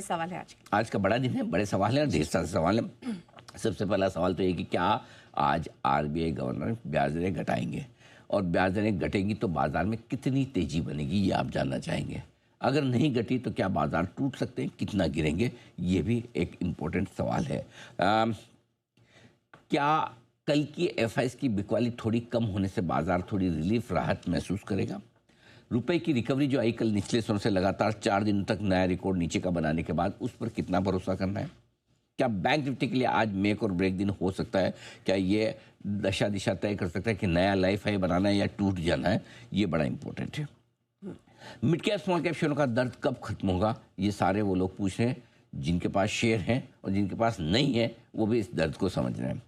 बड़े सवाल है आज के? आज का बड़ा दिन है, बड़े सवाल है और ढेर सारे सवाल हैं। सबसे पहला सवाल तो ये कि क्या आज आरबीआई गवर्नर ब्याज दरें घटाएंगे, और ब्याज दरें घटेंगी तो बाजार में कितनी तेजी बनेगी, ये आप जानना चाहेंगे। अगर नहीं घटी तो क्या बाजार टूट सकते हैं, कितना गिरेंगे, ये भी एक इम्पोर्टेंट सवाल है। क्या कल की एफआईएस की बिकवाली थोड़ी कम होने से बाजार थोड़ी रिलीफ राहत महसूस करेगा? रुपए की रिकवरी जो आई कल निचले स्तर से लगातार 4 दिनों तक नया रिकॉर्ड नीचे का बनाने के बाद, उस पर कितना भरोसा करना है? क्या बैंक निफ्टी के लिए आज मेक और ब्रेक दिन हो सकता है? क्या ये दशा दिशा तय कर सकता है कि नया लाइफ हाई बनाना है या टूट जाना है? ये बड़ा इंपॉर्टेंट है। मिड कैप स्मॉल कैप शेयरों का दर्द कब खत्म होगा, ये सारे वो लोग पूछ रहे हैं जिनके पास शेयर हैं, और जिनके पास नहीं है वो भी इस दर्द को समझ रहे हैं।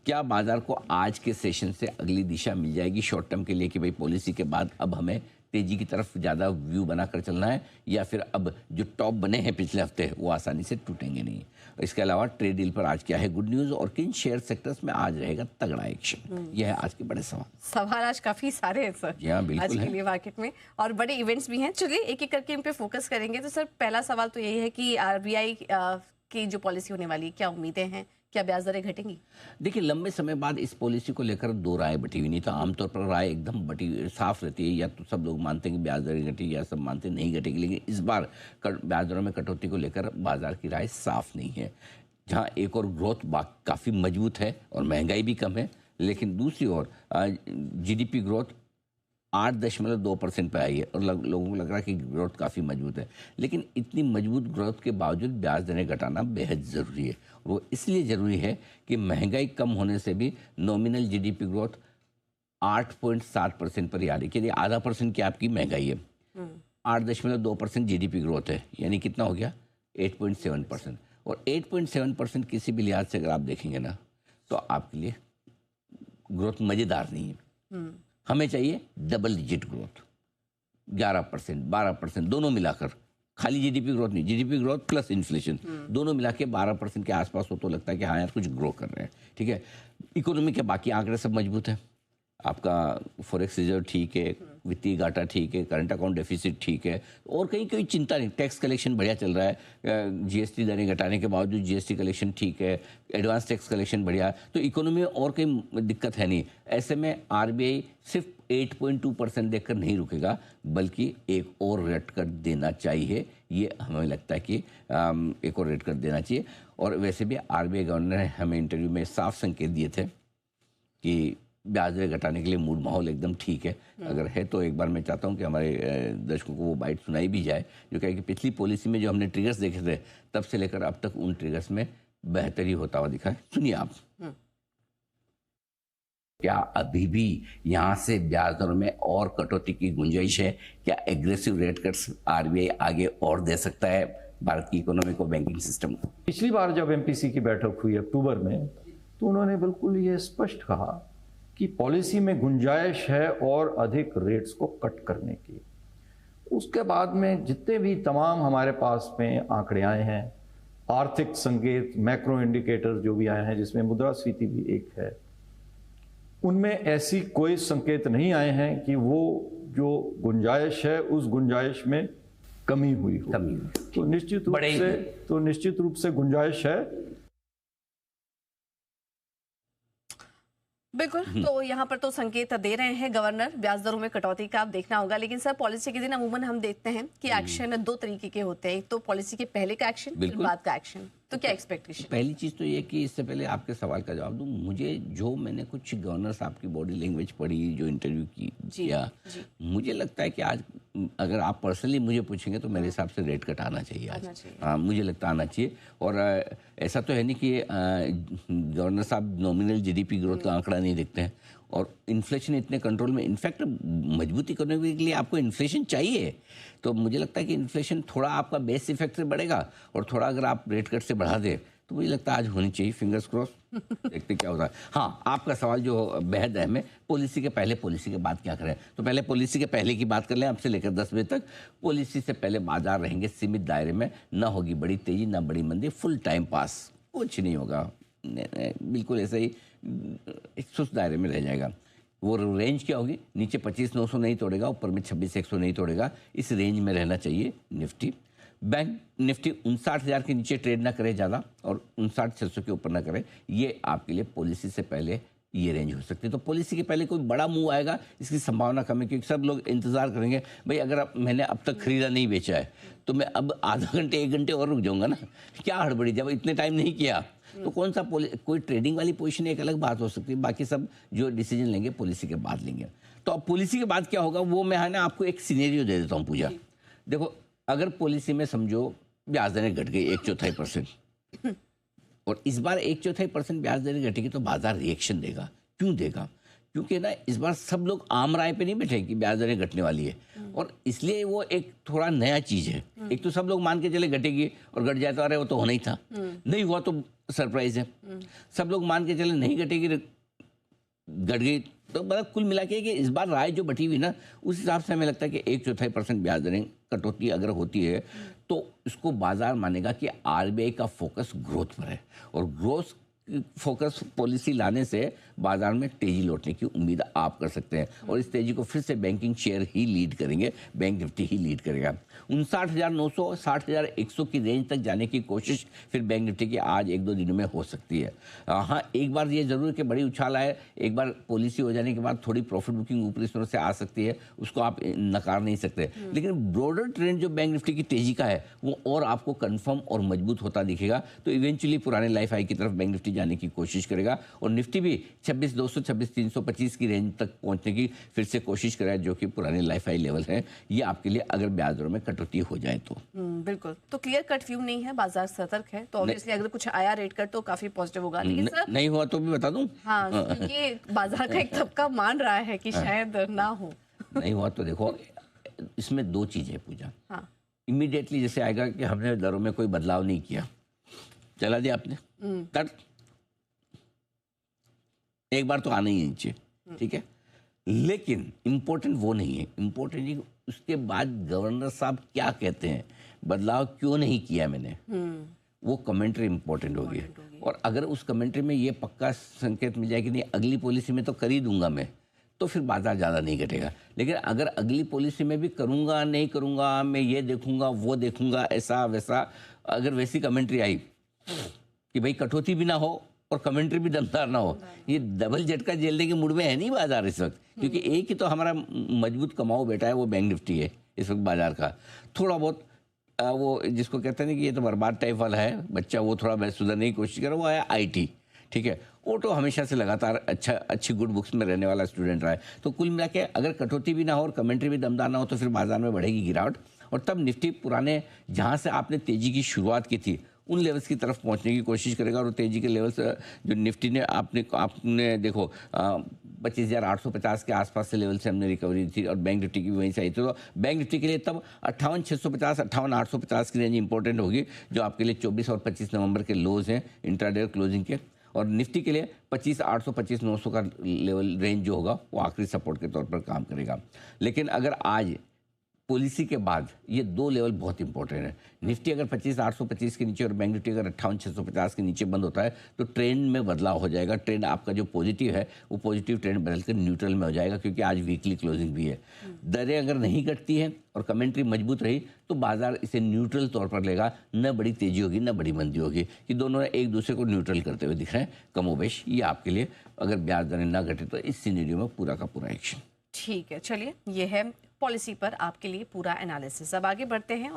क्या बाजार को आज के सेशन से अगली दिशा मिल जाएगी शॉर्ट टर्म के लिए कि भाई पॉलिसी के बाद अब हमें तेजी की तरफ ज़्यादा व्यू बनाकर चलना है, या फिर अब जो टॉप बने हैं पिछले हफ्ते वो आसानी से टूटेंगे नहीं? इसके अलावा ट्रेड डील पर आज क्या है गुड न्यूज़, और किन शेयर सेक्टर्स में आज रहेगा तगड़ा एक्शन, यह है आज के बड़े सवाल आज काफी सारे हैं सर। जी हाँ, बिल्कुल आज के लिए मार्केट में और बड़े इवेंट्स भी हैं। चलिए एक एक करके इन पे फोकस करेंगे। तो सर पहला सवाल तो यही है कि आरबीआई की जो पॉलिसी होने वाली है, क्या उम्मीदें हैं, क्या ब्याज दरें घटेंगी? देखिए, लंबे समय बाद इस पॉलिसी को लेकर दो राय बटी हुई नहीं। तो आमतौर पर राय एकदम बटी साफ रहती है, या तो सब लोग मानते हैं कि ब्याज दरें घटी, या सब मानते हैं नहीं घटेगी। लेकिन इस बार ब्याज दरों में कटौती को लेकर बाजार की राय साफ नहीं है। जहां एक और ग्रोथ काफ़ी मजबूत है और महंगाई भी कम है, लेकिन दूसरी ओर जीडीपी ग्रोथ 8.2% पे आई है, और लोगों को लग रहा है कि ग्रोथ काफ़ी मजबूत है। लेकिन इतनी मजबूत ग्रोथ के बावजूद ब्याज दरें घटाना बेहद ज़रूरी है। वो इसलिए ज़रूरी है कि महंगाई कम होने से भी नॉमिनल जीडीपी ग्रोथ 8.7% पर ही आ रही है। आधा % की आपकी महंगाई है, 8.2% जीडीपी ग्रोथ है, यानी कितना हो गया 8.7%। और 8.7% किसी भी लिहाज से अगर आप देखेंगे ना, तो आपके लिए ग्रोथ मज़ेदार नहीं है। हमें चाहिए डबल डिजिट ग्रोथ, 11%, 12%, दोनों मिलाकर। खाली जीडीपी ग्रोथ नहीं, जीडीपी ग्रोथ प्लस इन्फ्लेशन दोनों मिला के 12% के आसपास हो तो लगता है कि हाँ यार कुछ ग्रो कर रहे हैं। ठीक है, इकोनॉमी के बाकी आंकड़े सब मजबूत हैं। आपका फॉरेक्स रिजर्व ठीक है, वित्तीय घाटा ठीक है, करंट अकाउंट डेफिसिट ठीक है, और कहीं कोई चिंता नहीं। टैक्स कलेक्शन बढ़िया चल रहा है, जीएसटी दरें घटाने के बावजूद जीएसटी कलेक्शन ठीक है, एडवांस टैक्स कलेक्शन बढ़िया, तो इकोनॉमी में और कोई दिक्कत है नहीं। ऐसे में आरबीआई सिर्फ 8.2% देखकर नहीं रुकेगा, बल्कि एक और रेट कर देना चाहिए। ये हमें लगता है कि एक और रेट कर देना चाहिए। और वैसे भी आरबीआई गवर्नर ने हमें इंटरव्यू में साफ संकेत दिए थे कि ब्याज दरें घटाने के लिए मूड माहौल एकदम ठीक है। अगर है तो एक बार मैं चाहता हूं कि हमारे दर्शकों को वो बाइट सुनाई भी जाए, जो कहे कि पिछली पॉलिसी में जो हमने ट्रिगर्स देखे थे, तब से लेकर अब तक उन ट्रिगर्स में बेहतरी होता हुआ दिखा है। सुनिए आप। क्या अभी भी यहाँ से ब्याज दरों में और कटौती की गुंजाइश है? क्या एग्रेसिव रेट कट्स आरबीआई आगे और दे सकता है भारत की इकोनॉमी को, बैंकिंग सिस्टम को? पिछली बार जब एमपीसी की बैठक हुई अक्टूबर में, तो उन्होंने बिल्कुल ये स्पष्ट कहा कि पॉलिसी में गुंजाइश है और अधिक रेट्स को कट करने की। उसके बाद में जितने भी तमाम हमारे पास में आंकड़े आए हैं, आर्थिक संकेत, मैक्रो इंडिकेटर जो भी आए हैं, जिसमें मुद्रास्फीति भी एक है, उनमें ऐसी कोई संकेत नहीं आए हैं कि वो जो गुंजाइश है उस गुंजाइश में कमी हुई हो। तो निश्चित रूप से गुंजाइश है। बिल्कुल। तो यहाँ पर तो संकेत दे रहे हैं गवर्नर, ब्याज दरों में कटौती का अब देखना होगा। लेकिन सर पॉलिसी के दिन अमूमन हम देखते हैं कि एक्शन दो तरीके के होते हैं, एक तो पॉलिसी के पहले का एक्शन, फिर बाद का एक्शन। तो क्या एक्सपेक्टेशन? पहली चीज़ तो ये कि इससे पहले आपके सवाल का जवाब दूं, मुझे जो मैंने कुछ गवर्नर साहब की बॉडी लैंग्वेज पढ़ी, जो इंटरव्यू किया, मुझे लगता है कि आज अगर आप पर्सनली मुझे पूछेंगे तो मेरे हिसाब से रेट कट आना चाहिए आज। हाँ, मुझे लगता आना चाहिए। और ऐसा तो है नहीं कि गवर्नर साहब नॉमिनल जीडीपी ग्रोथ का आंकड़ा नहीं देखते हैं, और इन्फ्लेशन इतने कंट्रोल में। इनफैक्ट मजबूत इकोनॉमी के लिए आपको इन्फ्लेशन चाहिए। तो मुझे लगता है कि इन्फ्लेशन थोड़ा आपका बेस इफेक्ट से बढ़ेगा, और थोड़ा अगर आप रेट कट से बढ़ा दें तो मुझे लगता है आज होनी चाहिए। फिंगर्स क्रॉस, देखते क्या होता है। हाँ, आपका सवाल जो बेहद अहम है, पॉलिसी के पहले पॉलिसी के बाद क्या करें। तो पहले पॉलिसी के पहले की बात कर लें। अब से लेकर 10 बजे तक पॉलिसी से पहले बाजार रहेंगे सीमित दायरे में, ना होगी बड़ी तेजी ना बड़ी मंदी, फुल टाइम पास, कुछ नहीं होगा, बिल्कुल ऐसे ही एक सुस्त दायरे में रह जाएगा। वो रेंज क्या होगी, नीचे 25,900 नहीं तोड़ेगा, ऊपर में 26,100 नहीं तोड़ेगा, इस रेंज में रहना चाहिए निफ्टी। बैंक निफ्टी 59,000 के नीचे ट्रेड ना करे ज़्यादा और 59,600 के ऊपर ना करे, ये आपके लिए पॉलिसी से पहले ये रेंज हो सकती है। तो पॉलिसी के पहले कोई बड़ा मूव आएगा इसकी संभावना कम है, क्योंकि सब लोग इंतजार करेंगे भाई अगर मैंने अब तक खरीदा नहीं बेचा है तो मैं अब आधा घंटे 1 घंटे और रुक जाऊंगा ना, क्या हड़बड़ी, जब इतने टाइम नहीं किया तो कौन सा कोई ट्रेडिंग वाली पोजीशन एक अलग बात हो सकती है, बाकी सब जो डिसीजन लेंगे पॉलिसी के बाद लेंगे। तो अब पॉलिसी के बाद क्या होगा वो मैं है ना आपको एक सिनेरियो दे देता हूँ पूजा। देखो अगर पॉलिसी में समझो ब्याज दरें घट गई 1/4% और इस बार 1/4% ब्याज दरें घटेगी तो बाजार रिएक्शन देगा। क्यों देगा? क्योंकि ना इस बार सब लोग आम राय पे नहीं बैठे कि ब्याज दरें घटने वाली है, और इसलिए वो एक थोड़ा नया चीज़ है। एक तो सब लोग मान के चले घटेगी और घट जाए तो अरे वो तो होना ही था, नहीं हुआ तो सरप्राइज है। सब लोग मान के चले नहीं घटेगी, घट गई, तो मतलब कुल मिला के कि इस बार राय जो बटी हुई ना उस हिसाब से हमें लगता है कि 1/4% ब्याज दरें कटौती अगर होती है तो इसको बाजार मानेगा कि आरबीआई का फोकस ग्रोथ पर है, और ग्रोथ फोकस पॉलिसी लाने से बाजार में तेजी लौटने की उम्मीद आप कर सकते हैं, और इस तेजी को फिर से बैंकिंग शेयर ही लीड करेंगे, बैंक निफ्टी ही लीड करेगा। 59,900 60,100 की रेंज तक जाने की कोशिश फिर बैंक निफ्टी की आज 1-2 दिनों में हो सकती है। हाँ, एक बार ये जरूर कि बड़ी उछाल आए, एक बार पॉलिसी हो जाने के बाद थोड़ी प्रॉफिट बुकिंग ऊपरी स्तरों से आ सकती है, उसको आप नकार नहीं सकते, लेकिन ब्रॉडर ट्रेंड जो बैंक निफ्टी की तेजी का है वो और आपको कंफर्म और मजबूत होता दिखेगा। तो इवेंचुअली पुराने लाइफ हाई की तरफ बैंक निफ्टी जाने की कोशिश करेगा, और निफ्टी भी 26,200 26,325 की रेंज तक पहुंचने की फिर से कोशिश करेगा, जो कि पुराने लाइफ हाई लेवल है। ये आपके लिए अगर ब्याज दरों में कटौती हो जाए तो बिल्कुल, तो क्लियर कट व्यू नहीं है, बाजार सतर्क है, तो ऑब्वियसली अगर कुछ आया रेट कट तो काफी पॉजिटिव होगा। लेकिन सर नहीं हुआ तो भी बता दूं, हाँ, क्योंकि बाजार का एक तबका मान रहा है कि शायद ना हो। नहीं हुआ तो देखो इसमें 2 चीजें पूजा। हाँ, इमीडिएटली जैसे आएगा कि हमने दरों में कोई बदलाव नहीं किया, चला दिया आपने, तब एक बार तो आना ही है नीचे, ठीक है, लेकिन इम्पोर्टेंट वो नहीं है, इम्पोर्टेंट उसके बाद गवर्नर साहब क्या कहते हैं, बदलाव क्यों नहीं किया मैंने, वो कमेंट्री इंपॉर्टेंट होगी। और अगर उस कमेंट्री में ये पक्का संकेत मिल जाए कि नहीं अगली पॉलिसी में तो कर ही दूंगा मैं, तो फिर बाजार ज़्यादा नहीं घटेगा। लेकिन अगर अगली पॉलिसी में भी करूंगा नहीं करूंगा, मैं ये देखूंगा वो देखूंगा ऐसा वैसा, अगर वैसी कमेंट्री आई कि भाई कटौती भी ना हो और कमेंट्री भी दमदार ना हो, ये डबल झटका झेलने के मूड में है नहीं बाजार इस वक्त, क्योंकि एक ही तो हमारा मजबूत कमाओ बेटा है, वो बैंक निफ्टी है इस वक्त बाजार का। थोड़ा बहुत वो जिसको कहते हैं कि ये तो बर्बाद टाइप वाला है बच्चा, वो थोड़ा सुधरने की कोशिश करे, वो है IT, ठीक है, वो तो हमेशा से लगातार अच्छी गुड बुक्स में रहने वाला स्टूडेंट रहा है। तो कुल मिला के अगर कटौती भी ना हो और कमेंट्री भी दमदार ना हो तो फिर बाजार में बढ़ेगी गिरावट, और तब निफ्टी पुराने जहाँ से आपने तेजी की शुरुआत की थी उन लेवल्स की तरफ पहुंचने की कोशिश करेगा। और तेजी के लेवल्स जो निफ्टी ने आपने देखो 25,850 के आसपास से लेवल से हमने रिकवरी थी, और बैंक निफ्टी की वहीं से आई थी। तो बैंक निफ्टी के लिए तब 58,650 58,850 की रेंज इंपॉर्टेंट होगी, जो आपके लिए 24 और 25 नवंबर के लोज हैं इंट्राडे क्लोजिंग के। और निफ्टी के लिए 25,800 25,900 का लेवल रेंज जो होगा वो आखिरी सपोर्ट के तौर पर काम करेगा। लेकिन अगर आज पॉलिसी के बाद ये 2 लेवल बहुत इंपॉर्टेंट है, निफ्टी अगर 25,825 के नीचे और बैंक निफ्टी अगर 58,650 के नीचे बंद होता है तो ट्रेंड में बदलाव हो जाएगा। ट्रेंड आपका जो पॉजिटिव है वो पॉजिटिव ट्रेंड बदलकर न्यूट्रल में हो जाएगा, क्योंकि आज वीकली क्लोजिंग भी है। दरें अगर नहीं घटती हैं और कमेंट्री मजबूत रही तो बाजार इसे न्यूट्रल तौर पर लेगा, न बड़ी तेजी होगी न बड़ी मंदी होगी, कि दोनों एक दूसरे को न्यूट्रल करते हुए दिख रहे हैं कमोबेश। ये आपके लिए अगर ब्याज दरें ना घटे तो इस सिनेरियो में पूरा का पूरा एक्शन। ठीक है, चलिए ये है पॉलिसी पर आपके लिए पूरा एनालिसिस। अब आगे बढ़ते हैं।